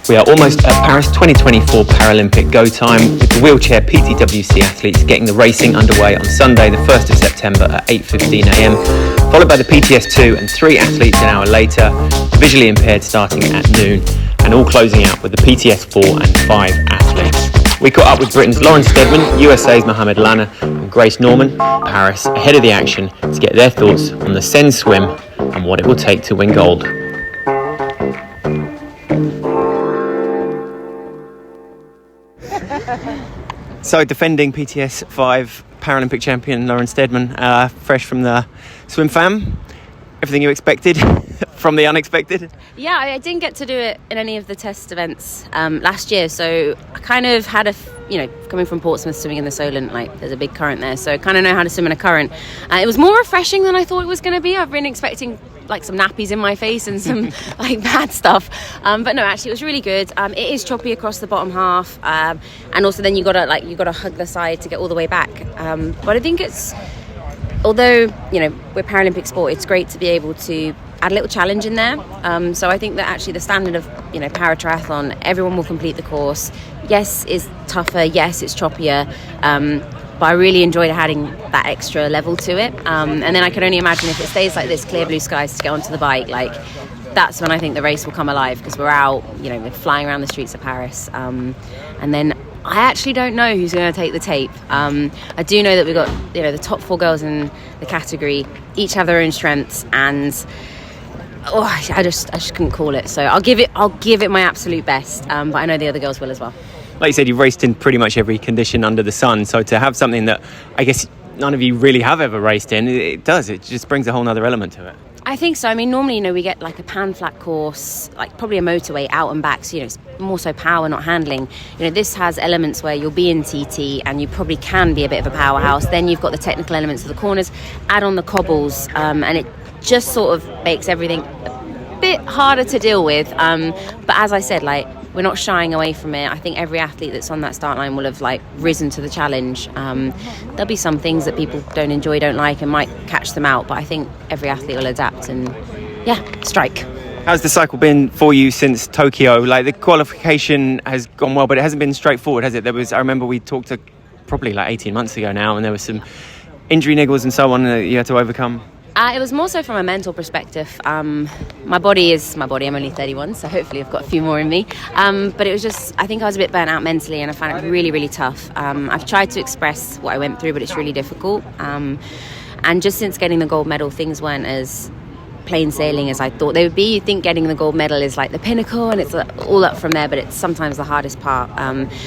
We are almost at Paris 2024 Paralympic go time, with the wheelchair PTWC athletes getting the racing underway on Sunday the 1st of September at 8:15am, followed by the PTS2 and 3 athletes an hour later, visually impaired starting at noon, and all closing out with the PTS4 and 5 athletes. We caught up with Britain's Lauren Steadman, USA's Mohamed Lahna and Grace Norman, Paris, ahead of the action to get their thoughts on the Seine swim and what it will take to win gold. So, defending PTS5 Paralympic Champion Lauren Steadman, fresh from the swim fam. Everything you expected from the unexpected? Yeah, I didn't get to do it in any of the test events last year, so I kind of had coming from Portsmouth, swimming in the Solent, there's a big current there, so I kind of know how to swim in a current. It was more refreshing than I thought it was going to be. I've been expecting some nappies in my face and some bad stuff, but no, actually it was really good. It is choppy across the bottom half, and also then you gotta hug the side to get all the way back. But I think although we're Paralympic sport, it's great to be able to add a little challenge in there. So I think that actually the standard of para triathlon, everyone will complete the course. Yes, it's tougher. Yes, it's choppier. But I really enjoyed adding that extra level to it. And then I can only imagine if it stays like this, clear blue skies to get onto the bike, that's when I think the race will come alive, because we're out, we're flying around the streets of Paris. And then I actually don't know who's going to take the tape. I do know that we've got the top 4 girls in the category, each have their own strengths, and I just couldn't call it. So I'll give it my absolute best. But I know the other girls will as well. Like you said, you've raced in pretty much every condition under the sun, so to have something that I guess none of you really have ever raced in, it just brings a whole other element to it. I think so. I mean, normally, we get a pan flat course, probably a motorway out and back, so, it's more so power, not handling. This has elements where you'll be in TT and you probably can be a bit of a powerhouse. Then you've got the technical elements of the corners, add on the cobbles, and it just sort of makes everything a bit harder to deal with. But as I said, we're not shying away from it. I think every athlete that's on that start line will have risen to the challenge. There'll be some things that people don't enjoy, don't like, and might catch them out, but I think every athlete will adapt and strike. How's the cycle been for you since Tokyo? The qualification has gone well, but it hasn't been straightforward, has it? I remember we talked probably 18 months ago now, and there was some injury niggles and so on that you had to overcome. It was more so from a mental perspective. My body is my body. I'm only 31, so hopefully I've got a few more in me. But it was just, I think I was a bit burnt out mentally, and I found it really, really tough. I've tried to express what I went through, but it's really difficult. And just since getting the gold medal, things weren't as plain sailing as I thought they would be. You think getting the gold medal is the pinnacle, and it's all up from there, but it's sometimes the hardest part.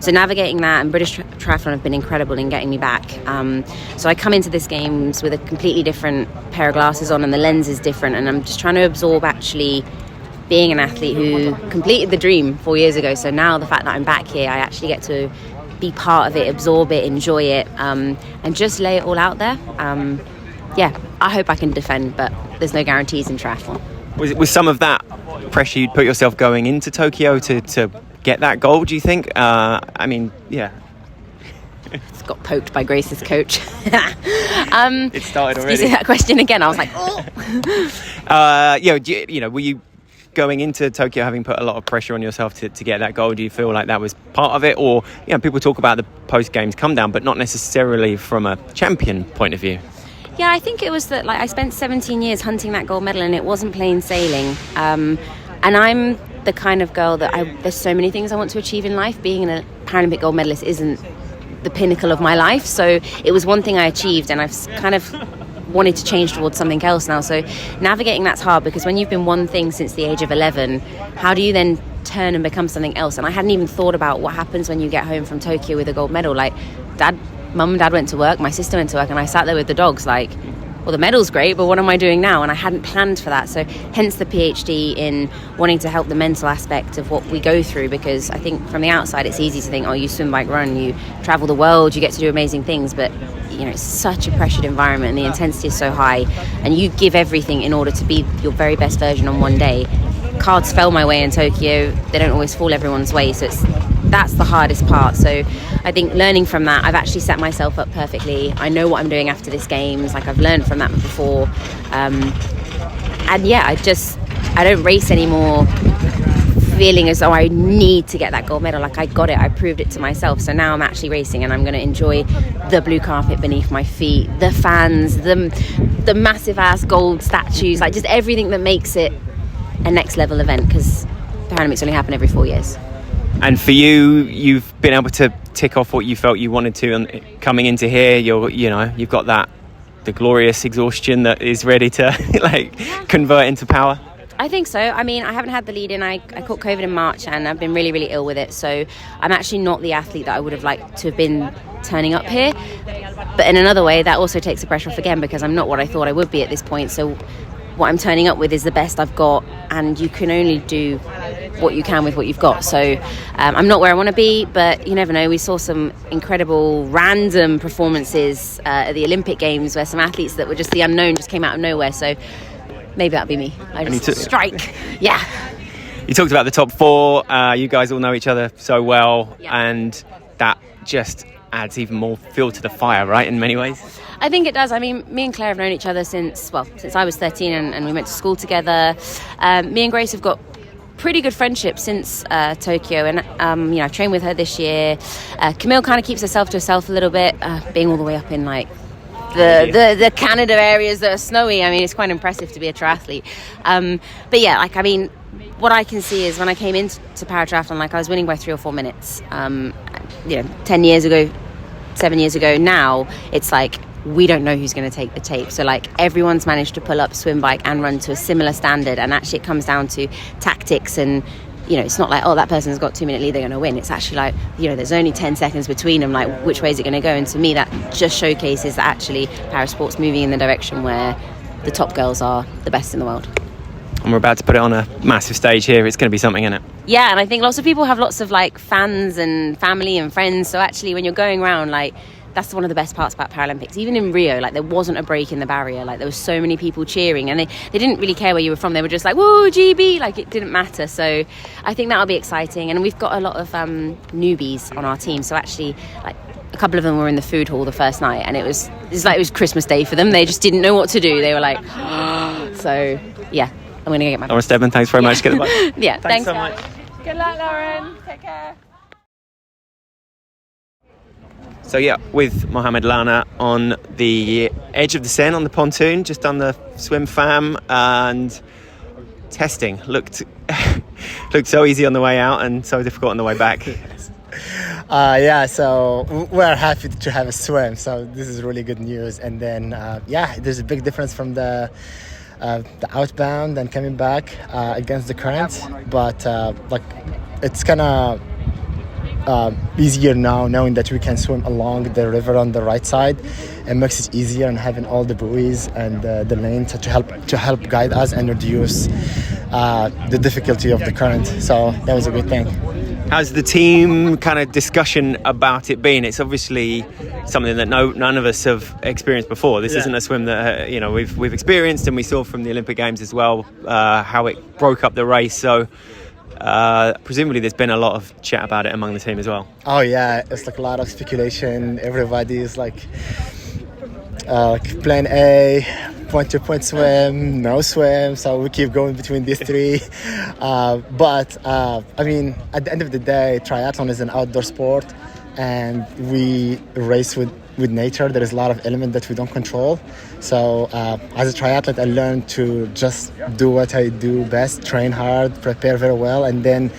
So navigating that, and British Triathlon have been incredible in getting me back. So I come into this games with a completely different pair of glasses on, and the lens is different, and I'm just trying to absorb actually being an athlete who completed the dream 4 years ago. So now the fact that I'm back here, I actually get to be part of it, absorb it, enjoy it, and just lay it all out there. I hope I can defend, but there's no guarantees in triathlon. Was some of that pressure you'd put yourself going into Tokyo to get that gold, do you think? It's got poked by Grace's coach. It started already. You say that question again? I was like, oh. Were you going into Tokyo having put a lot of pressure on yourself to get that gold? Do you feel like that was part of it? Or, people talk about the post-games come down, but not necessarily from a champion point of view. Yeah, I think it was that I spent 17 years hunting that gold medal, and it wasn't plain sailing. And I'm the kind of girl that there's so many things I want to achieve in life. Being a Paralympic gold medalist isn't the pinnacle of my life. So it was one thing I achieved, and I've kind of wanted to change towards something else now. So navigating that's hard, because when you've been one thing since the age of 11, how do you then turn and become something else? And I hadn't even thought about what happens when you get home from Tokyo with a gold medal. Mum and Dad went to work, my sister went to work, and I sat there with the dogs well, the medal's great, but what am I doing now? And I hadn't planned for that. So hence the PhD in wanting to help the mental aspect of what we go through, because I think from the outside it's easy to think, you swim, bike, run, you travel the world, you get to do amazing things, but it's such a pressured environment, and the intensity is so high, and you give everything in order to be your very best version on one day. Cards fell my way in Tokyo. They don't always fall everyone's way, so that's the hardest part. So I think learning from that, I've actually set myself up perfectly. I know what I'm doing after this games. I've learned from that before. I don't race anymore feeling as though I need to get that gold medal. Like, I got it, I proved it to myself. So now I'm actually racing, and I'm going to enjoy the blue carpet beneath my feet, the fans, the massive ass gold statues, like just everything that makes it a next level event, because Paralympics only happen every 4 years. And for you, you've been able to tick off what you felt you wanted to, and coming into here, you've got the glorious exhaustion that is ready to convert into power. I think so. I mean, I haven't had the lead in. I caught COVID in March, and I've been really, really ill with it. So I'm actually not the athlete that I would have liked to have been turning up here. But in another way, that also takes the pressure off again, because I'm not what I thought I would be at this point. So what I'm turning up with is the best I've got, and you can only do what you can with what you've got. So I'm not where I want to be, but you never know. We saw some incredible random performances at the Olympic Games where some athletes that were just the unknown just came out of nowhere. So maybe that'll be me. I just strike. Yeah. You talked about the top four. You guys all know each other so well, and that just adds even more fuel to the fire, right, in many ways? I think it does. I mean, me and Claire have known each other since I was 13, and we went to school together. Me and Grace have got pretty good friendship since Tokyo, and I've trained with her this year. Camille kind of keeps herself to herself a little bit, being all the way up in the Canada areas that are snowy. I mean, it's quite impressive to be a triathlete. But yeah, what I can see is when I came into paratriathlon, I was winning by 3 or 4 minutes. 10 years ago, 7 years ago, now it's we don't know who's going to take the tape. So everyone's managed to pull up, swim, bike and run to a similar standard, and actually it comes down to tactics, and it's not that person's got 2 minute lead, they're going to win. It's actually there's only 10 seconds between them, which way is it going to go? And to me that just showcases that actually parasport's moving in the direction where the top girls are the best in the world. And we're about to put it on a massive stage here. It's going to be something, isn't it? Yeah, and I think lots of people have lots of fans and family and friends, so actually when you're going around, that's one of the best parts about Paralympics. Even in Rio, there wasn't a break in the barrier. There were so many people cheering, and they didn't really care where you were from. They were just woo, GB, it didn't matter. So I think that'll be exciting. And we've got a lot of newbies on our team. So actually, a couple of them were in the food hall the first night, and it was Christmas Day for them. They just didn't know what to do. They were so yeah, I'm going to get my... Lauren Steadman, thanks very much. Get the bike. Yeah, thanks so much. Good luck, Lauren. Take care. So yeah, with Mohamed Lahna on the edge of the Seine on the pontoon, just on the swim fam, and testing looked so easy on the way out and so difficult on the way back. So we're happy to have a swim, so this is really good news. And then there's a big difference from the outbound and coming back against the current, but it's kind of easier now, knowing that we can swim along the river on the right side. It makes it easier, and having all the buoys and the lanes to help guide us and reduce the difficulty of the current. So that was a good thing. How's the team kind of discussion about it been? It's obviously something that none of us have experienced before. This isn't a swim that we've experienced, and we saw from the Olympic Games as well how it broke up the race. So presumably there's been a lot of chat about it among the team as well. Oh yeah, it's a lot of speculation. Everybody is plan A, point-to-point swim, no swim, so we keep going between these three. But at the end of the day, triathlon is an outdoor sport, and we race with nature. There is a lot of elements that we don't control. So as a triathlete, I learned to just do what I do best, train hard, prepare very well, and then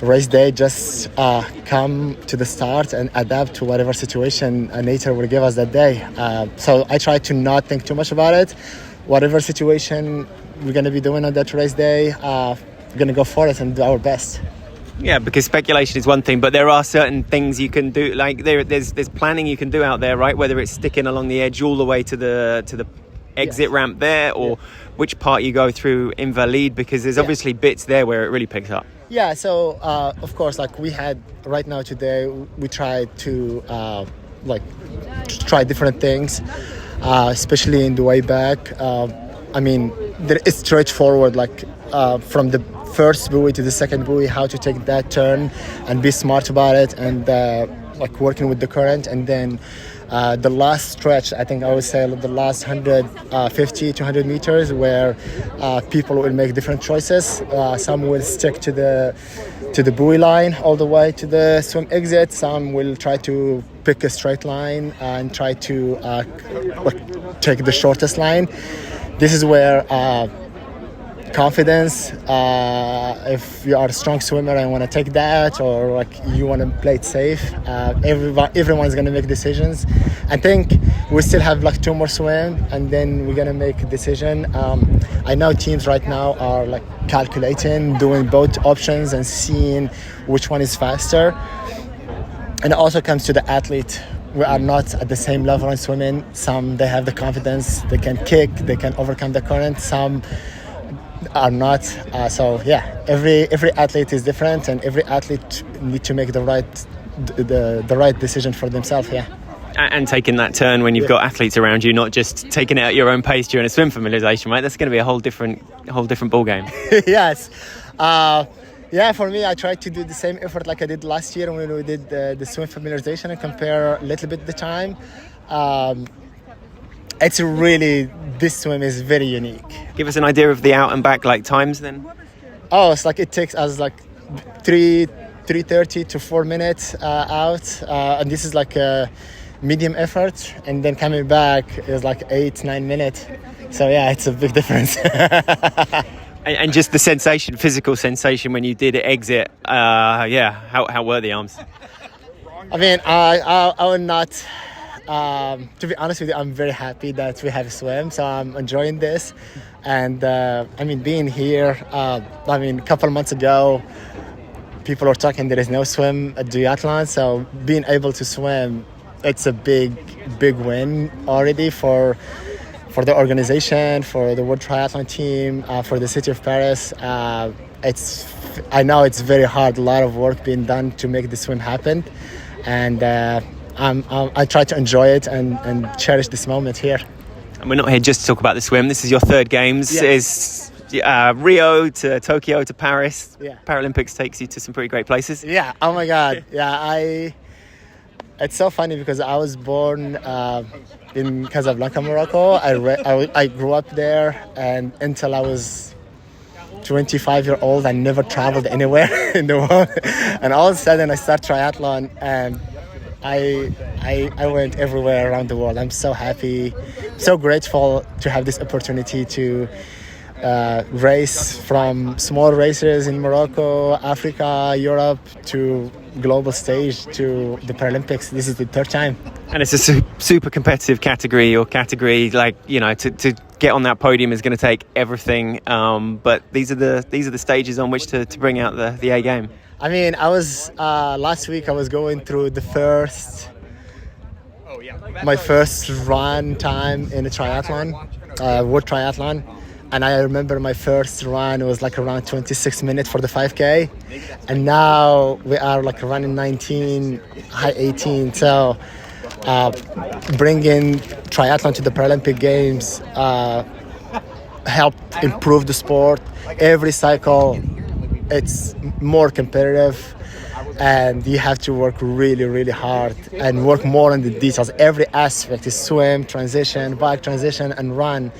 race day, just come to the start and adapt to whatever situation nature will give us that day. So I try to not think too much about it. Whatever situation we're going to be doing on that race day, we're going to go for it and do our best. Yeah, because speculation is one thing, but there are certain things you can do. There's planning you can do out there, right? Whether it's sticking along the edge all the way to the exit ramp there, or which part you go through Invalides, because there's obviously bits there where it really picks up. Yeah, so of course, we had right now today, we tried to try different things, especially in the way back. It's straightforward, from the first buoy to the second buoy, how to take that turn and be smart about it, and working with the current, and then The last stretch, I think I would say the last 150 to 100 meters, where people will make different choices. Some will stick to the buoy line all the way to the swim exit. Some will try to pick a straight line and try to take the shortest line. This is where confidence, if you are a strong swimmer and want to take that, or like you want to play it safe, everyone's going to make decisions. I think we still have like 2 more swim, and then we're going to make a decision. I know teams right now are like calculating, doing both options and seeing which one is faster. And it also comes to the athlete. We are not at the same level in swimming. Some, they have the confidence, they can kick, they can overcome the current. Some are not. So yeah, every athlete is different, and every athlete need to make the right decision for themselves. Yeah. And taking that turn when you've got athletes around you, not just taking it at your own pace during a swim familiarisation, right? That's going to be a whole different ball game. Yes. Yeah, for me, I tried to do the same effort like I did last year when we did the swim familiarisation, and compare a little bit the time. It's really, this swim is very unique. Give us an idea of the out and back like times then. Oh, it's like it takes us like 3:30 to 4 minutes out, and this is like a medium effort, and then coming back is like 8-9 minutes. So yeah, it's a big difference. And just the sensation, physical sensation when you did exit, how were the arms? I mean, I would not, to be honest with you, I'm very happy that we have a swim, so I'm enjoying this. And I mean, being here, a couple months ago, people were talking there is no swim at duathlon, so being able to swim, it's a big win already for the organization, for the World Triathlon Team, for the city of Paris. I know it's very hard, a lot of work being done to make the swim happen, and I try to enjoy it and cherish this moment here. And we're not here just to talk about the swim. This is your third games. Yes. Is Rio to Tokyo to Paris. Yeah. Paralympics takes you to some pretty great places. Yeah. Oh my God. Yeah. It's so funny because I was born in Casablanca, Morocco. I grew up there, and until I was 25 years old, I never traveled anywhere in the world. And all of a sudden, I start triathlon, and I went everywhere around the world. I'm so happy, so grateful to have this opportunity to race from small races in Morocco, Africa, Europe, to global stage, to the Paralympics. This is the third time. And it's a super competitive category. Your category, like, you know, to get on that podium is going to take everything. But these are the stages on which to bring out the A game. I mean, I was last week I was going through my first run time in a triathlon, World Triathlon. And I remember my first run was like around 26 minutes for the 5K. And now we are like running 19, high 18. So bringing triathlon to the Paralympic Games helped improve the sport. Every cycle, it's more competitive. And you have to work really, really hard and work more on the details. Every aspect is swim, transition, bike transition, and run.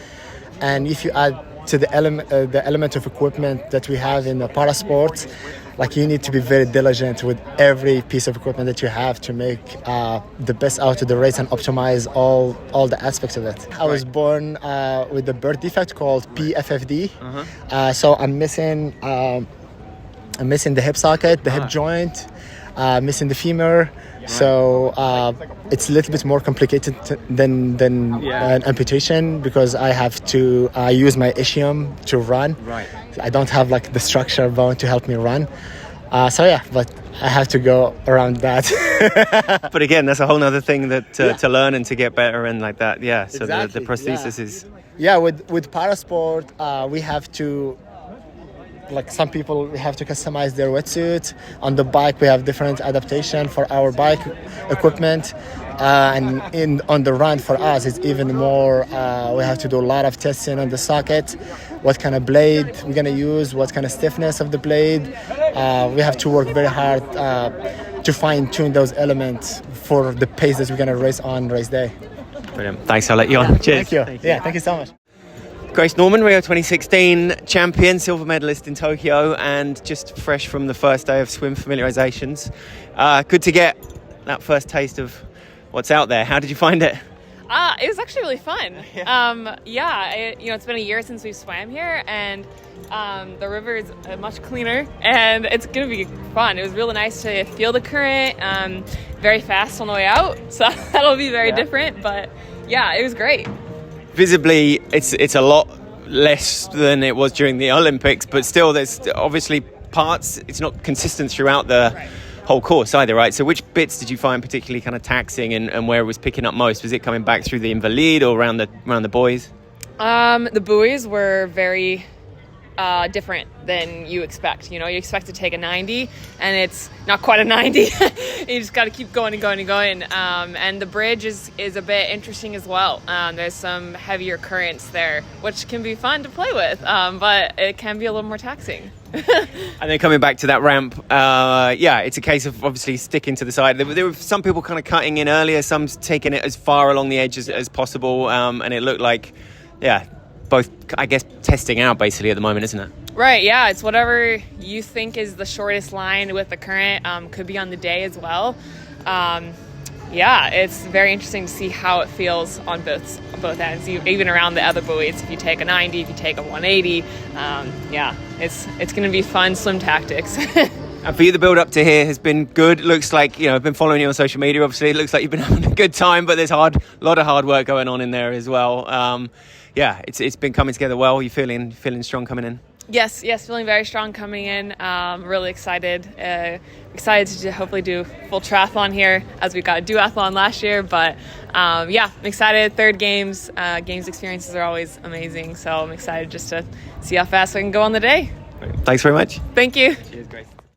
And if you add to the element of equipment that we have in the para sports, like you need to be very diligent with every piece of equipment that you have to make the best out of the race and optimize all the aspects of it. I was born with a birth defect called PFFD. So I'm missing the hip socket, the hip joint, missing the femur. So it's a little bit more complicated than an amputation, because I have to use my ischium to run. Right. I don't have like the structure bone to help me run. But I have to go around that. But again, that's a whole other thing that to learn and to get better and like that. Yeah. So exactly. the prosthesis is. Yeah, with parasport, we have to. Like some people, we have to customize their wetsuit. On the bike, we have different adaptation for our bike equipment. And on the run for us, it's even more, we have to do a lot of testing on the socket. What kind of blade we're going to use, what kind of stiffness of the blade. We have to work very hard to fine tune those elements for the pace that we're gonna race on race day. Brilliant. Thanks. I'll let you on. Cheers. Thank you. Thank you so much. Grace Norman, Rio 2016 champion, silver medalist in Tokyo, and just fresh from the first day of swim familiarizations. Good to get that first taste of what's out there. How did you find it? It was actually really fun. It's been a year since we swam here, and the river is much cleaner, and it's going to be fun. It was really nice to feel the current, very fast on the way out, so that'll be very different, but yeah, it was great. Visibly, it's a lot less than it was during the Olympics, but still there's obviously parts, it's not consistent throughout the whole course either, right? So which bits did you find particularly kind of taxing, and where it was picking up most? Was it coming back through the invalid or around the buoys? The buoys were very different than you expect. You expect to take a 90, and it's not quite a 90. You just got to keep going and going and going. And the bridge is a bit interesting as well. There's some heavier currents there, which can be fun to play with, but it can be a little more taxing. And then coming back to that ramp, it's a case of obviously sticking to the side. There were some people kind of cutting in earlier, some taking it as far along the edge as possible, and it looked like, both, I guess, testing out basically at the moment, isn't it? Right, yeah, it's whatever you think is the shortest line with the current, could be on the day as well. It's very interesting to see how it feels on both ends, even around the other buoys. If you take a 90, if you take a 180, it's going to be fun swim tactics. And for you, the build up to here has been good. It looks like, I've been following you on social media, obviously. It looks like you've been having a good time, but there's a lot of hard work going on in there as well. It's been coming together well. You feeling strong coming in? Yes, feeling very strong coming in. Really excited to hopefully do full triathlon here, as we got a duathlon last year. But I'm excited. Third games experiences are always amazing. So I'm excited just to see how fast I can go on the day. Thanks very much. Thank you. Cheers, Grace.